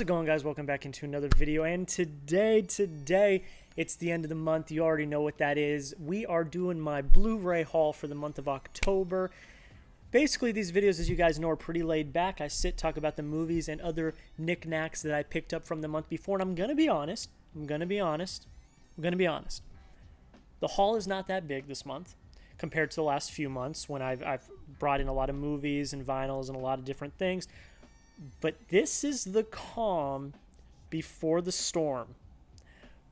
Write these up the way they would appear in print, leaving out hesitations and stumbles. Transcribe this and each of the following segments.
How's it going, guys? Welcome back into another video, and today it's the end of the month. You already know what that is. We are doing my Blu-ray haul for the month of October. Basically, these videos, as you guys know, are pretty laid back. I talk about the movies and other knickknacks that I picked up from the month before, and I'm gonna be honest. The haul is not that big this month compared to the last few months when I've brought in a lot of movies and vinyls and a lot of different things. But this is the calm before the storm.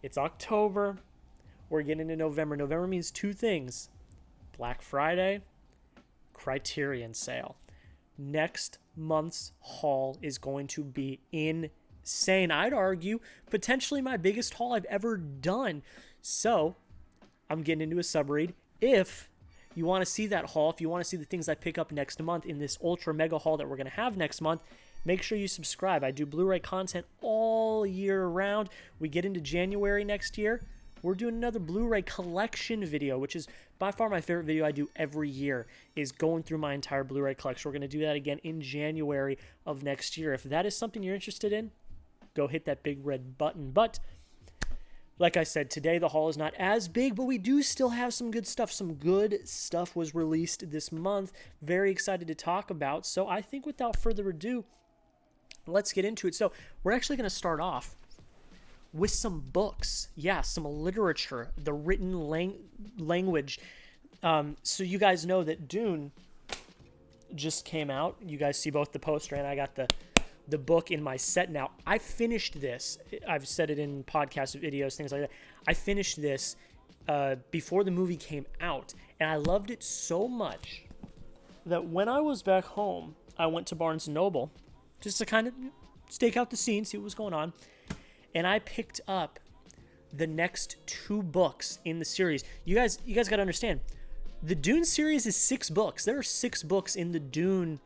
It's October. We're getting into November. November means two things: Black Friday, Criterion sale. Next month's haul is going to be insane. I'd argue potentially my biggest haul I've ever done. So I'm getting into a subread. If you want to see that haul, if you want to see the things I pick up next month in this ultra mega haul that we're going to have next month, make sure you subscribe. I do Blu-ray content all year round. We get into January next year, we're doing another Blu-ray collection video, which is by far my favorite video I do every year, is going through my entire Blu-ray collection. We're going to do that again in January of next year. If that is something you're interested in, go hit that big red button. But like I said, today the haul is not as big, but we do still have some good stuff. Some good stuff was released this month. Very excited to talk about. So I think without further ado, let's get into it. So we're actually going to start off with some books. Yeah, some literature, the written language. So you guys know that Dune just came out. You guys see both the poster, and I got the book in my set now. I finished this. I've said it in podcast videos, things like that. I finished this before the movie came out, and I loved it so much that when I was back home, I went to Barnes & Noble just to kind of stake out the scene, see what was going on, and I picked up the next two books in the series. You guys got to understand, the Dune series is 6 books. There are 6 books in the Dune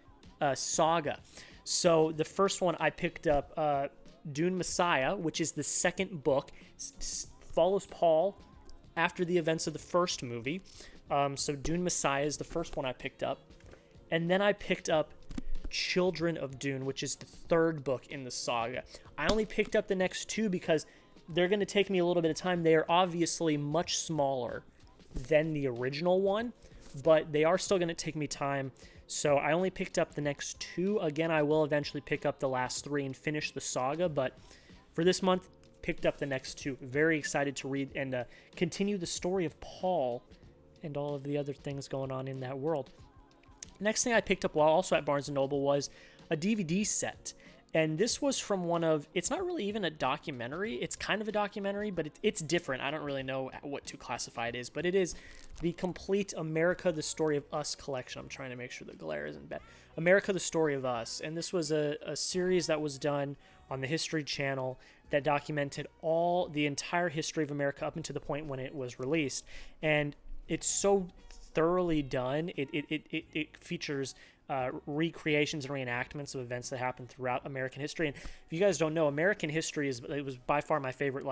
saga. So the first one I picked up, Dune Messiah, which is the second book, follows Paul after the events of the first movie. So Dune Messiah is the first one I picked up. And then I picked up Children of Dune, which is the third book in the saga. I only picked up the next 2 because they're going to take me a little bit of time. They are obviously much smaller than the original one, but they are still going to take me time. So I only picked up the next 2. Again, I will eventually pick up the last 3 and finish the saga, but for this month, picked up the next 2. Very excited to read and continue the story of Paul and all of the other things going on in that world. Next thing I picked up while also at Barnes & Noble was a DVD set. And this was from one of, it's not really even a documentary. It's kind of a documentary, but it's different. I don't really know what to classify it is, but it is the complete America, the Story of Us collection. I'm trying to make sure the glare isn't bad. America, the Story of Us. And this was a series that was done on the History Channel that documented the entire history of America up until the point when it was released. And it's so thoroughly done. It features recreations and reenactments of events that happened throughout American history. And if you guys don't know, American history it was by far my favorite,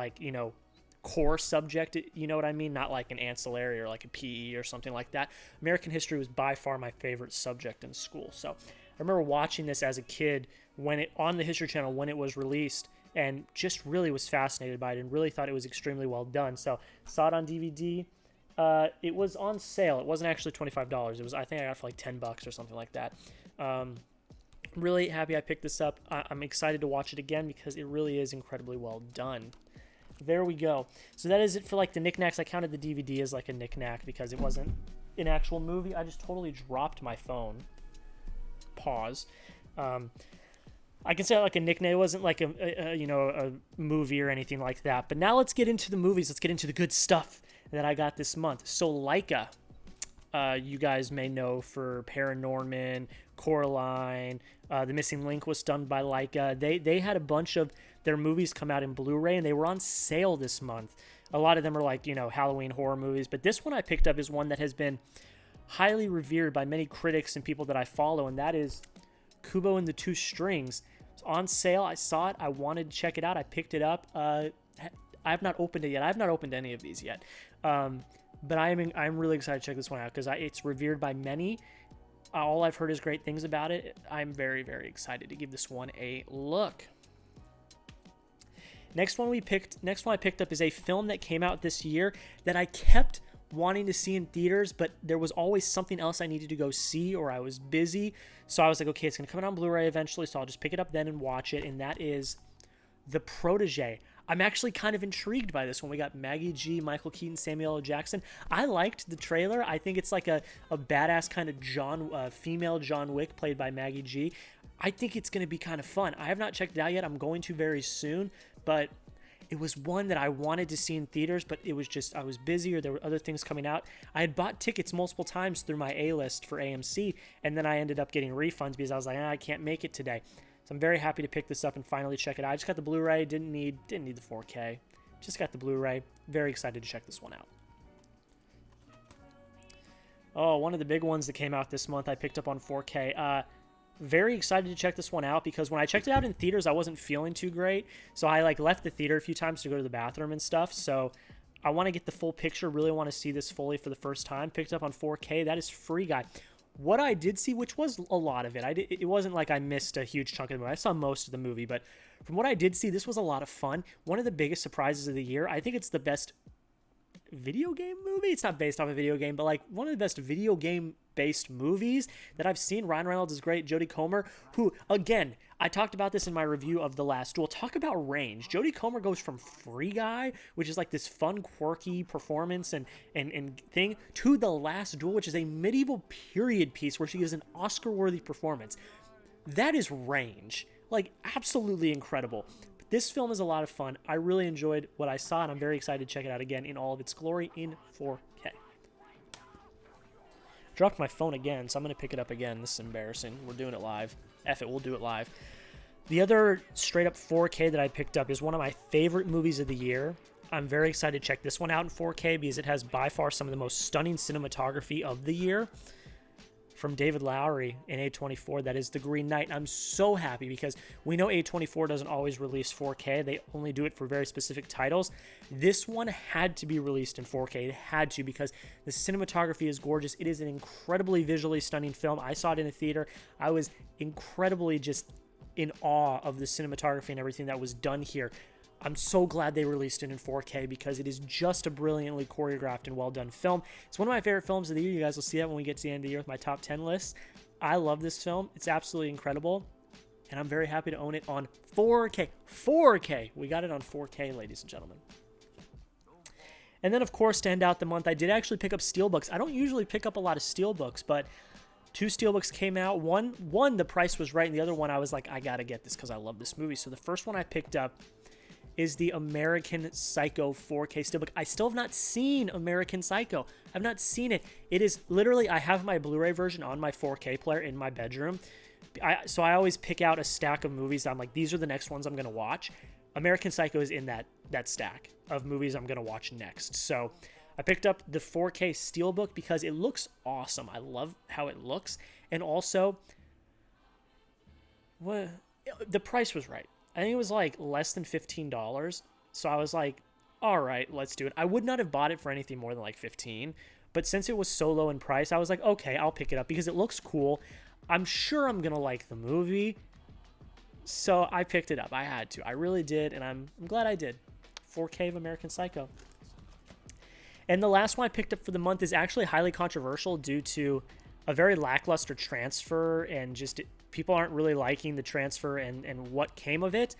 core subject. You know what I mean? Not like an ancillary or like a PE or something like that. American history was by far my favorite subject in school. So I remember watching this as a kid on the History Channel when it was released, and just really was fascinated by it and really thought it was extremely well done. So saw it on DVD. It was on sale. It wasn't actually $25. It was, I think I got it for like $10 or something like that. Really happy I picked this up. I'm excited to watch it again because it really is incredibly well done. There we go. So that is it for like the knickknacks. I counted the DVD as like a knickknack because it wasn't an actual movie. I just totally dropped my phone. Pause. I can say like a knickknack. It wasn't like a movie or anything like that. But now let's get into the movies. Let's get into the good stuff that I got this month. So Laika, you guys may know for Paranorman, Coraline, The Missing Link was done by Laika. They had a bunch of their movies come out in Blu-ray, and they were on sale this month. A lot of them are like, Halloween horror movies, but this one I picked up is one that has been highly revered by many critics and people that I follow, and that is Kubo and the Two Strings. It's on sale. I saw it. I wanted to check it out. I picked it up. I have not opened it yet. I have not opened any of these yet. But I'm really excited to check this one out because it's revered by many. All I've heard is great things about it. I'm very, very excited to give this one a look. Next one I picked up is a film that came out this year that I kept wanting to see in theaters, but there was always something else I needed to go see, or I was busy. So I was like, okay, it's going to come out on Blu-ray eventually, so I'll just pick it up then and watch it, and that is The Protege. I'm actually kind of intrigued by this one. We got Maggie G, Michael Keaton, Samuel L. Jackson. I liked the trailer. I think it's like a badass kind of female John Wick played by Maggie G. I think it's going to be kind of fun. I have not checked it out yet. I'm going to very soon, but it was one that I wanted to see in theaters, but it was just, I was busy or there were other things coming out. I had bought tickets multiple times through my A-list for AMC, and then I ended up getting refunds because I was like, I can't make it today. So I'm very happy to pick this up and finally check it out. I just got the Blu-ray, didn't need the 4K. Just got the Blu-ray. Very excited to check this one out. Oh, one of the big ones that came out this month I picked up on 4K. Very excited to check this one out because when I checked it out in theaters, I wasn't feeling too great. So I left the theater a few times to go to the bathroom and stuff. So I want to get the full picture, really want to see this fully for the first time. Picked up on 4K. That is Free Guy. What I did see, which was a lot of it, it wasn't like I missed a huge chunk of the movie. I saw most of the movie, but from what I did see, this was a lot of fun. One of the biggest surprises of the year. I think it's the best video game movie. It's not based off a video game, but like one of the best video game based movies that I've seen. Ryan Reynolds is great. Jodie Comer, who again, I talked about this in my review of The Last Duel. Talk about range. Jodie Comer goes from Free Guy, which is like this fun, quirky performance and thing, to The Last Duel, which is a medieval period piece where she gives an Oscar-worthy performance. That is range. Like, absolutely incredible. This film is a lot of fun. I really enjoyed what I saw, and I'm very excited to check it out again in all of its glory in 4K. Dropped my phone again, so I'm going to pick it up again. This is embarrassing. We're doing it live. F it, we'll do it live. The other straight-up 4K that I picked up is one of my favorite movies of the year. I'm very excited to check this one out in 4K because it has by far some of the most stunning cinematography of the year. From David Lowery in A24, that is The Green Knight. I'm so happy because we know A24 doesn't always release 4K. They only do it for very specific titles. This one had to be released in 4K. It had to because the cinematography is gorgeous. It is an incredibly visually stunning film. I saw it in a theater. I was incredibly just in awe of the cinematography and everything that was done here. I'm so glad they released it in 4K because it is just a brilliantly choreographed and well-done film. It's one of my favorite films of the year. You guys will see that when we get to the end of the year with my top 10 list. I love this film. It's absolutely incredible, and I'm very happy to own it on 4K. 4K! We got it on 4K, ladies and gentlemen. And then, of course, to end out the month, I did actually pick up Steelbooks. I don't usually pick up a lot of Steelbooks, but 2 Steelbooks came out. One, the price was right, and the other one, I was like, I gotta get this because I love this movie. So the first one I picked up is the American Psycho 4K Steelbook. I still have not seen American Psycho. I've not seen it. It is literally, I have my Blu-ray version on my 4K player in my bedroom. So I always pick out a stack of movies. I'm like, these are the next ones I'm going to watch. American Psycho is in that stack of movies I'm going to watch next. So I picked up the 4K Steelbook because it looks awesome. I love how it looks. And also, the price was right. I think it was like less than $15. So I was like, all right, let's do it. I would not have bought it for anything more than like $15. But since it was so low in price, I was like, okay, I'll pick it up because it looks cool. I'm sure I'm going to like the movie. So I picked it up. I had to. I really did. And I'm glad I did. 4K of American Psycho. And the last one I picked up for the month is actually highly controversial due to a very lackluster transfer and just people aren't really liking the transfer and what came of it.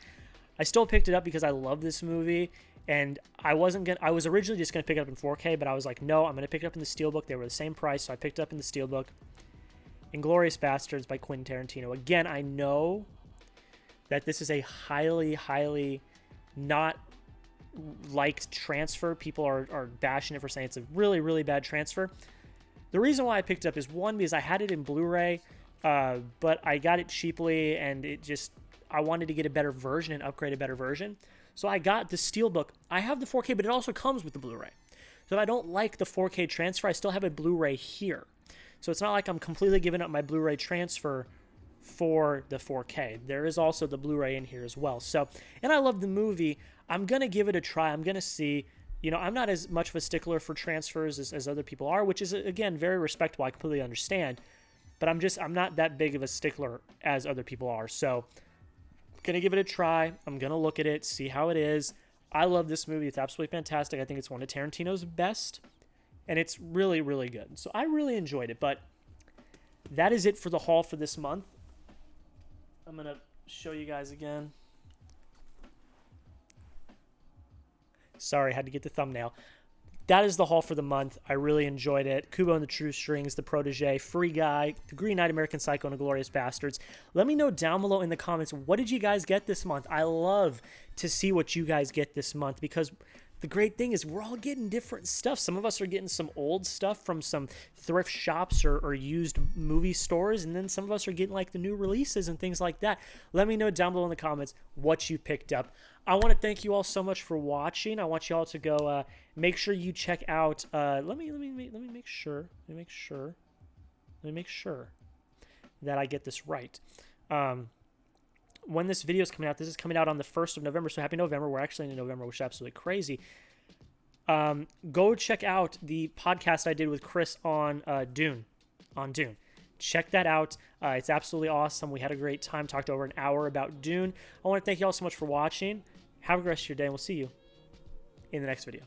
I still picked it up because I love this movie, and I was originally just going to pick it up in 4K, but I was like, no, I'm going to pick it up in the Steelbook. They were the same price, so I picked it up in the Steelbook. Inglourious Basterds by Quentin Tarantino. Again, I know that this is a highly, highly not liked transfer. People are bashing it for saying it's a really, really bad transfer. The reason why I picked it up is, one, because I had it in Blu-ray, but I got it cheaply, and I wanted to get a better version and upgrade a better version. So I got the Steelbook. I have the 4K, but it also comes with the Blu-ray. So if I don't like the 4K transfer, I still have a Blu-ray here. So it's not like I'm completely giving up my Blu-ray transfer for the 4K. There is also the Blu-ray in here as well. So, and I love the movie. I'm going to give it a try. I'm going to see. I'm not as much of a stickler for transfers as other people are, which is, again, very respectable. I completely understand. But I'm not that big of a stickler as other people are. So going to give it a try. I'm going to look at it, see how it is. I love this movie. It's absolutely fantastic. I think it's one of Tarantino's best, and it's really, really good. So I really enjoyed it, but that is it for the haul for this month. I'm going to show you guys again. Sorry, I had to get the thumbnail. That is the haul for the month. I really enjoyed it. Kubo and the True Strings, The Protege, Free Guy, The Green Knight, American Psycho, and Inglourious Bastards. Let me know down below in the comments, what did you guys get this month? I love to see what you guys get this month, because the great thing is we're all getting different stuff. Some of us are getting some old stuff from some thrift shops or used movie stores, and then some of us are getting like the new releases and things like that. Let me know down below in the comments what you picked up. I want to thank you all so much for watching. I want you all to go make sure you check out. Let me make sure that I get this right. When this video is coming out, this is coming out on the 1st of November, so happy November. We're actually in November, which is absolutely crazy. Go check out the podcast I did with Chris on Dune. Check that out. It's absolutely awesome. We had a great time, talked over an hour about Dune. I want to thank you all so much for watching. Have a great rest of your day, and we'll see you in the next video.